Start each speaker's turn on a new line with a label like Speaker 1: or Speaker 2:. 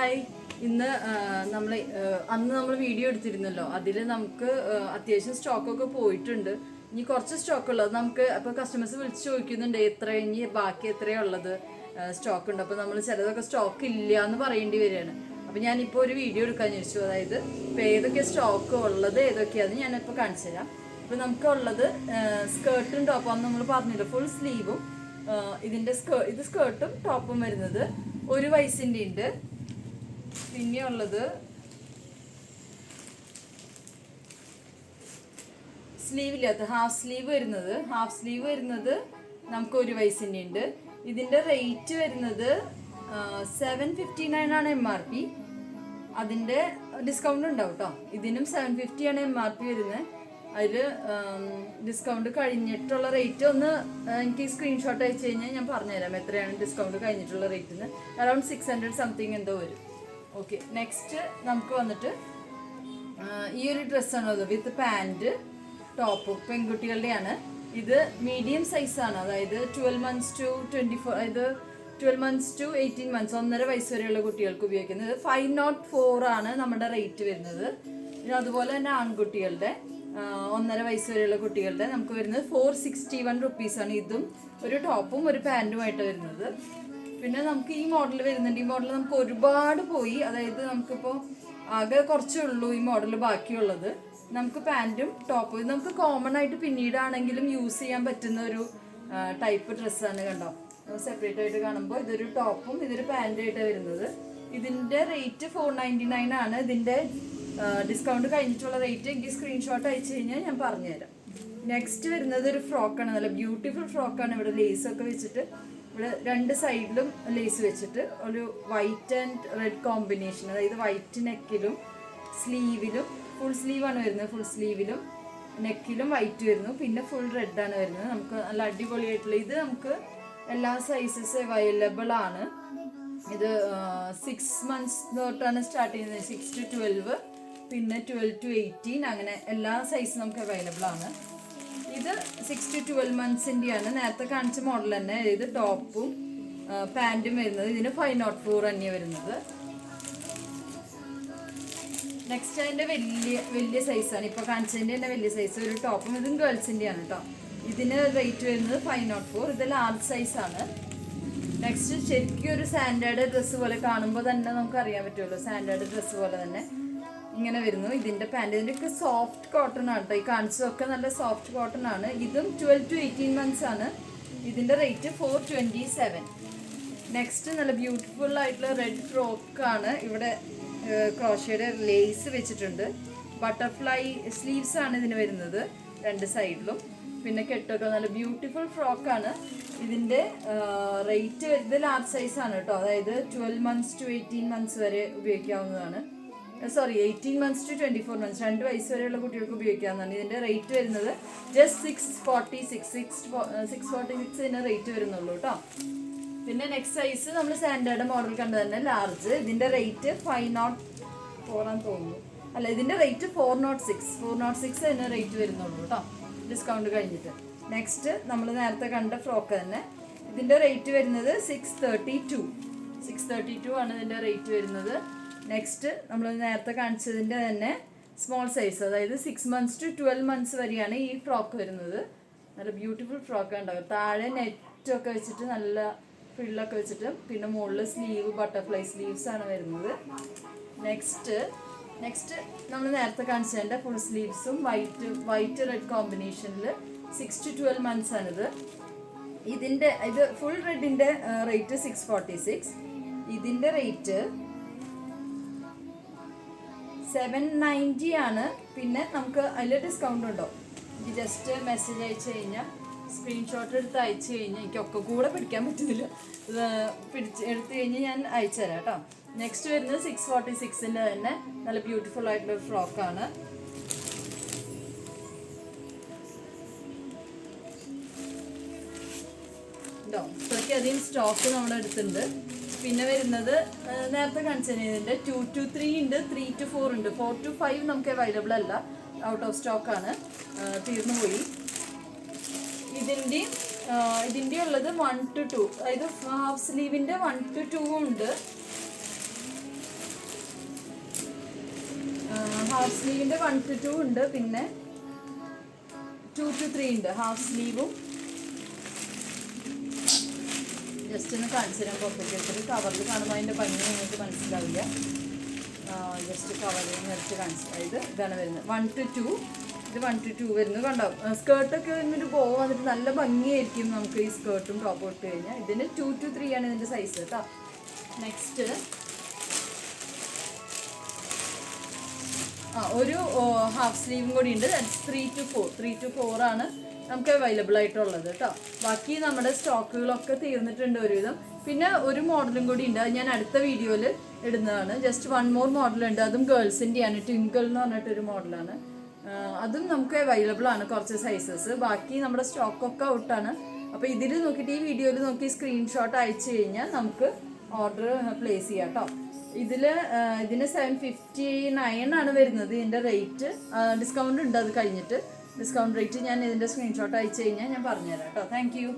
Speaker 1: Hi. ഇന്ന് അന്ന് നമ്മൾ വീഡിയോ എടുത്തിരുന്നല്ലോ, അതിൽ നമുക്ക് അത്യാവശ്യം സ്റ്റോക്കൊക്കെ പോയിട്ടുണ്ട്. ഇനി കുറച്ച് സ്റ്റോക്ക് ഉള്ളത് നമുക്ക് അപ്പോൾ കസ്റ്റമേഴ്സ് വിളിച്ച് ചോദിക്കുന്നുണ്ട് ഇനി ബാക്കി എത്രയാണ് ഉള്ളത് സ്റ്റോക്ക് ഉണ്ട്. അപ്പോൾ നമ്മൾ ചിലതൊക്കെ സ്റ്റോക്ക് ഇല്ല എന്ന് പറയേണ്ടി വരികയാണ്. അപ്പോൾ ഞാനിപ്പോൾ ഒരു വീഡിയോ എടുക്കാൻ ചോദിച്ചു, അതായത് ഇപ്പോൾ ഏതൊക്കെ സ്റ്റോക്ക് ഉള്ളത് ഏതൊക്കെയാണെന്ന് ഞാനിപ്പോൾ കാണിച്ചു തരാം. ഇപ്പോൾ നമുക്കുള്ളത് സ്കേർട്ടും ടോപ്പും അന്ന് നമ്മൾ പറഞ്ഞില്ല, ഫുൾ സ്ലീവും. ഇത് സ്കേർട്ടും ടോപ്പും വരുന്നത് ഒരു വയസ്സിൻ്റെ ഉണ്ട്. പിന്നെ ഉള്ളത് സ്ലീവില്ലാത്ത ഹാഫ് സ്ലീവ് വരുന്നത് നമുക്ക് ഒരു വയസ്സിൻ്റെ ഉണ്ട്. ഇതിൻ്റെ റേറ്റ് വരുന്നത് 759 ആണ് MRP. അതിൻ്റെ ഡിസ്കൗണ്ട് ഉണ്ടാവും കേട്ടോ. ഇതിനും 750 ആണ് MRP വരുന്നത്. അതിൽ ഡിസ്കൗണ്ട് കഴിഞ്ഞിട്ടുള്ള റേറ്റ് ഒന്ന് എനിക്ക് സ്ക്രീൻഷോട്ട് അയച്ചു കഴിഞ്ഞാൽ ഞാൻ പറഞ്ഞുതരാം എത്രയാണ് ഡിസ്കൗണ്ട് കഴിഞ്ഞിട്ടുള്ള റേറ്റിന്. അറൗണ്ട് 600 സംതിങ് എന്തോ വരും. ഓക്കെ, നെക്സ്റ്റ് നമുക്ക് വന്നിട്ട് ഈ ഒരു ഡ്രസ്സാണുള്ളത് വിത്ത് പാൻറ് ടോപ്പ്, പെൺകുട്ടികളുടെയാണ്. ഇത് മീഡിയം സൈസാണ്, അതായത് 12 months to 24, അതായത് 12 months to 18 months, 1.5 വയസ്സ് വരെയുള്ള കുട്ടികൾക്ക് ഉപയോഗിക്കുന്നത്. 504 ആണ് നമ്മുടെ റേറ്റ് വരുന്നത്. പിന്നെ അതുപോലെ തന്നെ ആൺകുട്ടികളുടെ 1.5 വയസ്സ് വരെയുള്ള കുട്ടികളുടെ നമുക്ക് വരുന്നത് 461 റുപ്പീസാണ്. ഇതും ഒരു ടോപ്പും ഒരു പാൻറ്റുമായിട്ട് വരുന്നത്. പിന്നെ നമുക്ക് ഈ മോഡൽ വരുന്നുണ്ട്. ഈ മോഡൽ നമുക്ക് ഒരുപാട് പോയി, അതായത് നമുക്കിപ്പോൾ ആകെ കുറച്ചേ ഉള്ളൂ ഈ മോഡൽ ബാക്കിയുള്ളത്. നമുക്ക് പാൻറ്റും ടോപ്പും ഇത് നമുക്ക് കോമൺ ആയിട്ട് പിന്നീടാണെങ്കിലും യൂസ് ചെയ്യാൻ പറ്റുന്ന ഒരു ടൈപ്പ് ഡ്രസ്സാണ്. കണ്ടോ, സെപ്പറേറ്റ് ആയിട്ട് കാണുമ്പോൾ ഇതൊരു ടോപ്പും ഇതൊരു പാൻറ്റായിട്ടാണ് വരുന്നത്. ഇതിൻ്റെ റേറ്റ് 499 ആണ്. ഇതിൻ്റെ ഡിസ്കൗണ്ട് കഴിഞ്ഞിട്ടുള്ള റേറ്റ് എനിക്ക് സ്ക്രീൻഷോട്ട് അയച്ചു കഴിഞ്ഞാൽ ഞാൻ പറഞ്ഞുതരാം. നെക്സ്റ്റ് വരുന്നത് ഒരു ഫ്രോക്കാണ്, നല്ല ബ്യൂട്ടിഫുൾ ഫ്രോക്കാണ്. ഇവിടെ ലേസൊക്കെ വെച്ചിട്ട്, ഇവിടെ രണ്ട് സൈഡിലും ലേസ് വെച്ചിട്ട് ഒരു വൈറ്റ് ആൻഡ് റെഡ് കോമ്പിനേഷൻ, അതായത് വൈറ്റ് നെക്കിലും സ്ലീവിലും, ഫുൾ സ്ലീവാണ് വരുന്നത്. ഫുൾ സ്ലീവിലും നെക്കിലും വൈറ്റ് വരുന്നു, പിന്നെ ഫുൾ റെഡാണ് വരുന്നത്. നമുക്ക് നല്ല അടിപൊളിയായിട്ടുള്ള ഇത് നമുക്ക് എല്ലാ സൈസസ് അവൈലബിൾ ആണ്. ഇത് 6 months തൊട്ടാണ് സ്റ്റാർട്ട് ചെയ്യുന്നത്. 6 to 12, പിന്നെ 12 to 18, അങ്ങനെ എല്ലാ സൈസും നമുക്ക് അവൈലബിൾ ആണ്. ഇത് 6 to 12 monthsൻ്റെയാണ്. നേരത്തെ കാണിച്ച മോഡൽ തന്നെ, ഇത് ടോപ്പും പാൻറ്റും വരുന്നത്. ഇതിന് 504 തന്നെയാണ് വരുന്നത്. നെക്സ്റ്റ് അതിൻ്റെ വലിയ സൈസാണ്, ഇപ്പോൾ കാണിച്ചതിൻ്റെ തന്നെ വലിയ സൈസ് ഒരു ടോപ്പും. ഇതും ഗേൾസിൻ്റെയാണ് കേട്ടോ. ഇതിന് റേറ്റ് വരുന്നത് 504. ഇത് ലാർജ് സൈസാണ്. നെക്സ്റ്റ് ശരിക്കും ഒരു സാൻഡേർഡ് ഡ്രസ്സ് പോലെ കാണുമ്പോൾ തന്നെ നമുക്ക് അറിയാൻ പറ്റുമല്ലോ, സാൻഡേർഡ് ഡ്രസ്സ് പോലെ തന്നെ ഇങ്ങനെ വരുന്നു. ഇതിൻ്റെ പാൻറ്, ഇതിൻ്റെയൊക്കെ സോഫ്റ്റ് കോട്ടൺ ആണ് കേട്ടോ. ഈ കാണിച്ചതൊക്കെ നല്ല സോഫ്റ്റ് കോട്ടൺ ആണ്. ഇതും 12 to 18 months ആണ്. ഇതിൻ്റെ റേറ്റ് 427. നെക്സ്റ്റ് നല്ല ബ്യൂട്ടിഫുൾ ആയിട്ടുള്ള റെഡ് ഫ്രോക്കാണ്. ഇവിടെ ക്രോഷയുടെ ലേസ് വെച്ചിട്ടുണ്ട്. ബട്ടർഫ്ലൈ സ്ലീവ്സ് ആണ് ഇതിന് വരുന്നത് രണ്ട് സൈഡിലും. പിന്നെ കെട്ടൊക്കെ നല്ല ബ്യൂട്ടിഫുൾ ഫ്രോക്കാണ്. ഇതിൻ്റെ റേറ്റ് വരുന്നത് ലാർജ് സൈസാണ് കേട്ടോ. അതായത് 12 months to 18 months വരെ ഉപയോഗിക്കാവുന്നതാണ്. 18 months to 24 months, 2 വയസ്സ് വരെയുള്ള കുട്ടികൾക്ക് ഉപയോഗിക്കാവുന്നതാണ്. ഇതിൻ്റെ റേറ്റ് വരുന്നത് ജസ്റ്റ് 646 ഇതിന് റേറ്റ് വരുന്നുള്ളൂ കേട്ടോ. പിന്നെ നെക്സ്റ്റ് സൈസ് നമ്മൾ സാൻഡേർഡ് മോഡൽ കണ്ടു തന്നെ ലാർജ്. ഇതിൻ്റെ റേറ്റ് 504 ആണെന്ന് തോന്നുന്നു. അല്ല, ഇതിൻ്റെ റേറ്റ് 406 ഇതിന് റേറ്റ് വരുന്നുള്ളൂ കേട്ടോ, ഡിസ്കൗണ്ട് കഴിഞ്ഞിട്ട്. നെക്സ്റ്റ് നമ്മൾ നേരത്തെ കണ്ട ഫ്രോക്ക് തന്നെ, ഇതിൻ്റെ റേറ്റ് വരുന്നത് 632 ആണ് ഇതിൻ്റെ റേറ്റ് വരുന്നത്. നെക്സ്റ്റ് നമ്മൾ നേരത്തെ കാണിച്ചതിൻ്റെ തന്നെ സ്മോൾ സൈസ്, അതായത് 6 months to 12 months വരെയാണ് ഈ ഫ്രോക്ക് വരുന്നത്. നല്ല ബ്യൂട്ടിഫുൾ ഫ്രോക്ക് ഉണ്ടാവും. താഴെ നെറ്റൊക്കെ വെച്ചിട്ട് നല്ല ഫ്രില്ലൊക്കെ വെച്ചിട്ട്, പിന്നെ മുകളിൽ സ്ലീവ് ബട്ടർഫ്ലൈ സ്ലീവ്സ് ആണ് വരുന്നത്. നെക്സ്റ്റ് നമ്മൾ നേരത്തെ കാണിച്ചതിൻ്റെ ഫുൾ സ്ലീവ്സും വൈറ്റ് റെഡ് കോമ്പിനേഷനിൽ 6 to 12 months ആണിത്. ഇത് ഫുൾ റെഡിൻ്റെ റേറ്റ് 646. ഇതിൻ്റെ റേറ്റ് 790 ആണ്. പിന്നെ നമുക്ക് അതിൽ ഡിസ്കൗണ്ട് ഉണ്ടോ, എനിക്ക് ജസ്റ്റ് മെസ്സേജ് അയച്ചു കഴിഞ്ഞാൽ, സ്ക്രീൻഷോട്ട് എടുത്ത് അയച്ചു കഴിഞ്ഞാൽ, എനിക്കൊക്കെ കൂടെ പിടിക്കാൻ പറ്റുന്നില്ല, എടുത്തു കഴിഞ്ഞ് ഞാൻ അയച്ചു തരാം കേട്ടോ. നെക്സ്റ്റ് വരുന്നത് 646ൻ്റെ തന്നെ നല്ല ബ്യൂട്ടിഫുൾ ആയിട്ടുള്ള ഒരു ഫ്രോക്കാണ്. കേട്ടോ, ഇത്രയ്ക്ക് അധികം സ്റ്റോക്ക് നമ്മുടെ അടുത്തുണ്ട്. പിന്നെ വരുന്നത് നേരത്തെ കാണിച്ചത് ഇതിൻ്റെ 2 to 3 ഉണ്ട്, 3 to 4 ഉണ്ട്. 4 to 5 നമുക്ക് അവൈലബിൾ അല്ല, ഔട്ട് ഓഫ് സ്റ്റോക്കാണ്, തീർന്നു പോയി. ഇതിൻ്റെ ഉള്ളത് 1 to 2, അതായത് ഹാഫ് സ്ലീവിൻ്റെ 1 to 2 ഉണ്ട്. ഹാഫ് സ്ലീവിൻ്റെ 1 to 2 ഉണ്ട്, പിന്നെ 2 to 3 ഉണ്ട്. ഹാഫ് സ്ലീവും ജസ്റ്റ് ഒന്ന് കാണിച്ചു തരാൻ പുറത്തേക്ക് എടുത്തിട്ട് കവറിൽ കാണുമ്പോൾ അതിൻ്റെ ഭംഗി നിങ്ങൾക്ക് മനസ്സിലാവില്ല. ജസ്റ്റ് കവറിൽ നിറച്ച് കാണിച്ചു. ഇതാണ് വരുന്നത് 1 to 2. ഇത് 1 to 2 വരുന്നത് കണ്ടോ. സ്കേർട്ടൊക്കെ വരുന്നൊരു ബോ വന്നിട്ട് നല്ല ഭംഗിയായിരിക്കും നമുക്ക് ഈ സ്കേർട്ടും ടോപ്പ് ഇട്ട് കഴിഞ്ഞാൽ. ഇതിന് 2 to 3 ആണ് ഇതിൻ്റെ സൈസ് കേട്ടോ. നെക്സ്റ്റ് ഒരു ഹാഫ് സ്ലീവും കൂടി ഉണ്ട്. 3 to 4. 3 to 4 ആണ് നമുക്ക് അവൈലബിൾ ആയിട്ടുള്ളത് കേട്ടോ. ബാക്കി നമ്മുടെ സ്റ്റോക്കുകളൊക്കെ തീർന്നിട്ടുണ്ട് ഒരുവിധം. പിന്നെ ഒരു മോഡലും കൂടി ഉണ്ട്, അത് ഞാൻ അടുത്ത വീഡിയോയിൽ ഇടുന്നതാണ്. ജസ്റ്റ് 1 more മോഡലുണ്ട്, അതും ഗേൾസിൻ്റെയാണ്. ട്വിങ്കിൾ എന്ന് പറഞ്ഞിട്ടൊരു മോഡലാണ്. അതും നമുക്ക് അവൈലബിൾ ആണ് കുറച്ച് സൈസസ്. ബാക്കി നമ്മുടെ സ്റ്റോക്കൊക്കെ ഔട്ടാണ്. അപ്പോൾ ഇതിൽ നോക്കിയിട്ട് ഈ വീഡിയോയിൽ നോക്കി സ്ക്രീൻഷോട്ട് അയച്ചു കഴിഞ്ഞാൽ നമുക്ക് ഓർഡർ പ്ലേസ് ചെയ്യാം കേട്ടോ. ഇതിന് 759 ആണ് വരുന്നത് ഇതിൻ്റെ റേറ്റ്. ഡിസ്കൗണ്ട് ഉണ്ട്, അത് കഴിഞ്ഞിട്ട് ഡിസ്കൗണ്ട് റേറ്റ് ഞാൻ ഇതിൻ്റെ സ്ക്രീൻഷോട്ട് അയച്ചു കഴിഞ്ഞാൽ ഞാൻ പറഞ്ഞുതരാം കേട്ടോ. Thank you.